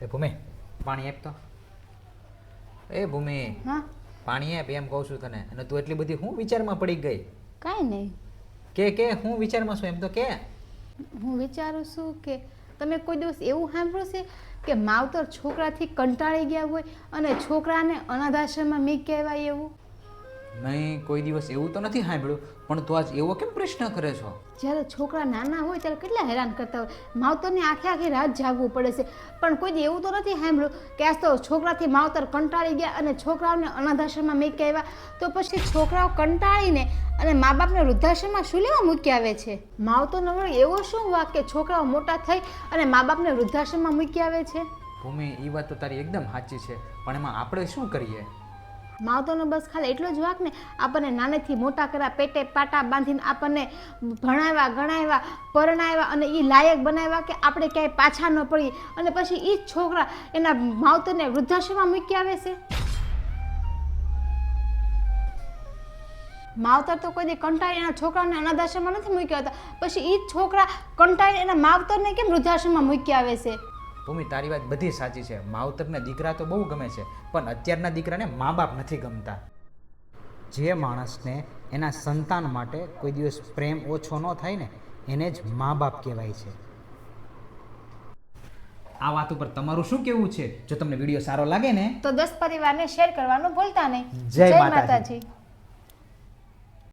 એ ભૂમિ પાણી આપ તો. એ ભૂમિ હા પાણી આપ એમ કહું છું તને. અને તું એટલી બધી હું વિચારમાં પડી ગઈ? કાંઈ નહીં. કે હું વિચારમાં છું એમ તો કે. હું વિચારું છું કે તમે કોઈ દિવસ એવું સાંભળ્યું છે કે માવતર છોકરાથી કંટાળી ગયા હોય અને છોકરાને અનાથ આશ્રમમાં મૂકી આવ્યા એવું? નહીં, કોઈ દિવસ એવું તો નથી સાંભળ્યું, પણ તું આજ એવો કેમ પ્રશ્ન કરે છો? જ્યારે છોકરા નાના હોય ત્યારે કેટલા હેરાન કરતા હોય, માવતરને આખી આખી રાત જાગવું પડે છે, પણ કોઈ દી એવું તો નથી સાંભળ્યું કે આજ તો છોકરાથી માવતર કંટાળી ગયા અને છોકરાઓને અનાથ આશ્રમમાં મૂકી આવ્યા. તો પછી છોકરાઓ કંટાળીને અને મા બાપને વૃદ્ધાશ્રમમાં શું લેવા મૂકી આવે છે? માવતરનો વળી એવો શું વાક કે છોકરાઓ મોટા થઈ અને મા બાપને વૃદ્ધાશ્રમમાં મૂકી આવે છે? ભૂમિ, એ વાત તો તારી એકદમ સાચી છે, પણ એમાં આપણે શું કરીએ? માવતરનો બસ ખાલી એટલો જ વાક ને, આપણને નાનેથી મોટા કર્યા, પેટે પાટા બાંધીને આપણને ભણાવ્યા, ગણાવ્યા, પરણાવ્યા અને એ લાયક બનાવ્યા કે આપણે ક્યાંય પાછા ન પડીએ, અને પછી એ જ છોકરા એના માવતરને વૃદ્ધાશ્રમમાં મૂકી આવે છે. માવતર તો કોઈ દી કંટાળી એના છોકરાને અનાથ આશ્રમમાં નથી મૂકી આવતા, પછી એ જ છોકરા કંટાળી એના માવતરને કેમ વૃદ્ધાશ્રમમાં મૂકી આવે છે? ભૂમિ, તારી વાત બધી સાચી છે. માવતરને દીકરા તો બહુ ગમે છે, પણ અત્યારના દીકરાને મા બાપ નથી ગમતા. જે માણસને એના સંતાન માટે કોઈ દિવસ પ્રેમ ઓછો ન થાય ને, એને જ મા બાપ કહેવાય છે. આ વાત ઉપર તમારું શું કહેવું છે? જો તમને વિડીયો સારો લાગે ને તો 10 પરિવારને શેર કરવાનું ભૂલતા નહીં. જય માતાજી.